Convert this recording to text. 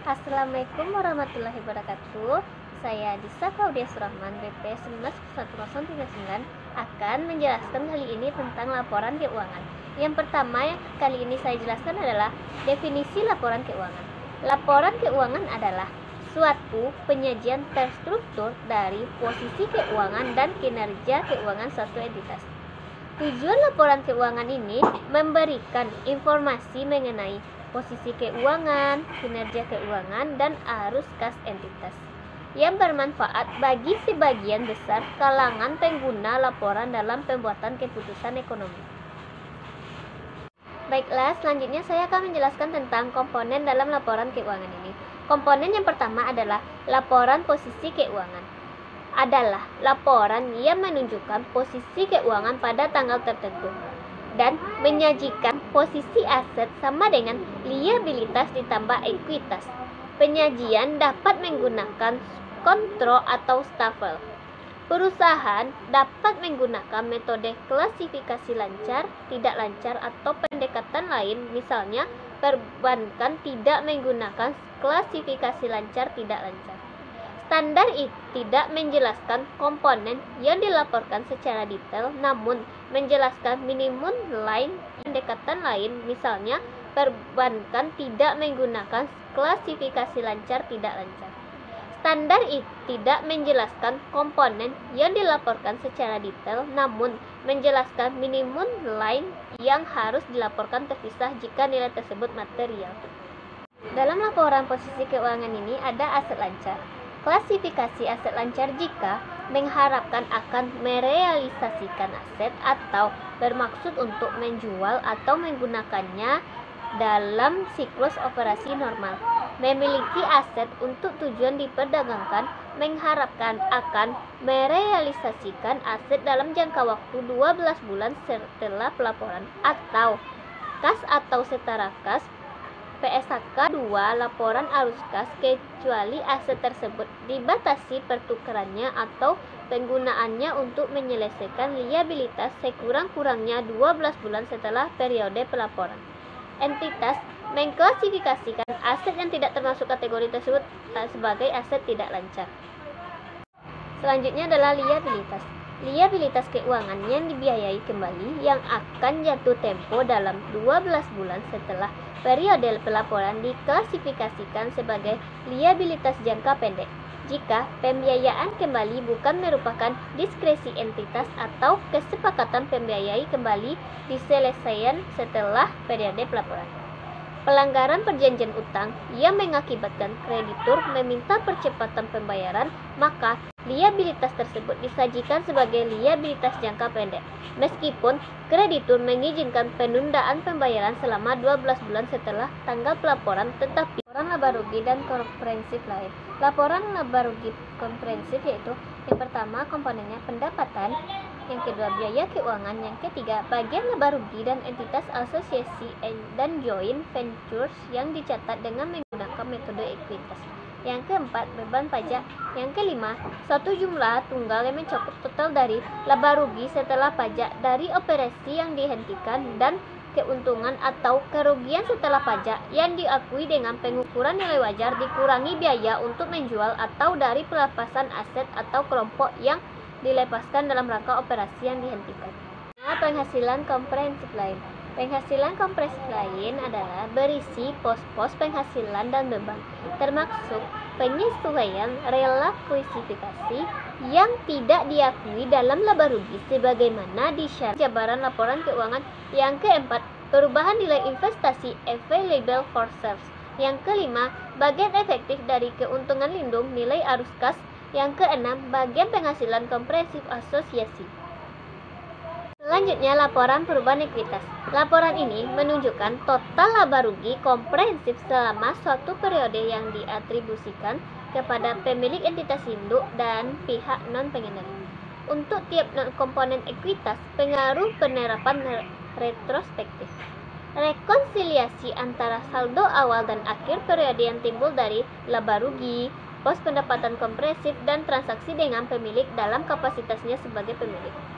Assalamualaikum warahmatullahi wabarakatuh. Saya Disa Claudia Surahman, BP 191039 akan menjelaskan kali ini tentang laporan keuangan. Yang pertama yang kali ini saya jelaskan adalah definisi laporan keuangan. Laporan keuangan adalah suatu penyajian terstruktur dari posisi keuangan dan kinerja keuangan suatu entitas. Tujuan laporan keuangan ini memberikan informasi mengenai posisi keuangan, kinerja keuangan, dan arus kas entitas yang bermanfaat bagi sebagian besar kalangan pengguna laporan dalam pembuatan keputusan ekonomi. Baiklah, selanjutnya saya akan menjelaskan tentang komponen dalam laporan keuangan ini. Komponen yang pertama adalah laporan posisi keuangan. Adalah laporan yang menunjukkan posisi keuangan pada tanggal tertentu dan menyajikan posisi aset sama dengan liabilitas ditambah ekuitas. Penyajian dapat menggunakan kontrol atau stafel. Perusahaan dapat menggunakan metode klasifikasi lancar, tidak lancar, atau pendekatan lain. Misalnya, perbankan tidak menggunakan klasifikasi lancar, tidak lancar. Standar itu tidak menjelaskan komponen yang dilaporkan secara detail, namun menjelaskan minimum line pendekatan lain. Misalnya, perbankan tidak menggunakan klasifikasi lancar, tidak lancar. Standar itu tidak menjelaskan komponen yang dilaporkan secara detail, namun menjelaskan minimum line yang harus dilaporkan terpisah jika nilai tersebut material. Dalam laporan posisi keuangan ini ada aset lancar. Klasifikasi aset lancar jika mengharapkan akan merealisasikan aset atau bermaksud untuk menjual atau menggunakannya dalam siklus operasi normal. Memiliki aset untuk tujuan diperdagangkan, mengharapkan akan merealisasikan aset dalam jangka waktu 12 bulan setelah pelaporan, atau kas atau setara kas. PSHK 2 laporan arus kas kecuali aset tersebut dibatasi pertukarannya atau penggunaannya untuk menyelesaikan liabilitas sekurang-kurangnya 12 bulan setelah periode pelaporan. Entitas mengklasifikasikan aset yang tidak termasuk kategori tersebut sebagai aset tidak lancar. Selanjutnya adalah liabilitas. Liabilitas keuangan yang dibiayai kembali yang akan jatuh tempo dalam 12 bulan setelah periode pelaporan diklasifikasikan sebagai liabilitas jangka pendek jika pembiayaan kembali bukan merupakan diskresi entitas atau kesepakatan pembiayai kembali diselesaikan setelah periode pelaporan. Pelanggaran perjanjian utang yang mengakibatkan kreditur meminta percepatan pembayaran, maka liabilitas tersebut disajikan sebagai liabilitas jangka pendek, meskipun kreditur mengizinkan penundaan pembayaran selama 12 bulan setelah tanggal pelaporan, tetapi laporan laba rugi dan komprehensif lain. Laporan laba rugi komprehensif yaitu yang pertama komponennya pendapatan, yang kedua biaya keuangan, yang ketiga bagian laba rugi dan entitas asosiasi dan joint ventures yang dicatat dengan menggunakan metode ekuitas. Yang keempat, beban pajak. Yang kelima, suatu jumlah tunggal yang mencakup total dari laba rugi setelah pajak dari operasi yang dihentikan dan keuntungan atau kerugian setelah pajak yang diakui dengan pengukuran nilai wajar dikurangi biaya untuk menjual atau dari pelepasan aset atau kelompok yang dilepaskan dalam rangka operasi yang dihentikan. Penghasilan komprehensif lain. Penghasilan komprehensif lain adalah berisi pos-pos penghasilan dan beban, termasuk penyesuaian relativifikasi yang tidak diakui dalam laba rugi sebagaimana disyarat jabaran laporan keuangan. Yang keempat, perubahan nilai investasi available for sales. Yang kelima, bagian efektif dari keuntungan lindung nilai arus kas. Yang keenam, bagian penghasilan komprehensif asosiasi. Selanjutnya, laporan perubahan ekuitas. Laporan ini menunjukkan total laba rugi komprehensif selama suatu periode yang diatribusikan kepada pemilik entitas induk dan pihak non-pengendali. Untuk tiap komponen ekuitas, pengaruh penerapan retrospektif. Rekonsiliasi antara saldo awal dan akhir periode yang timbul dari laba rugi, pos pendapatan komprehensif, dan transaksi dengan pemilik dalam kapasitasnya sebagai pemilik.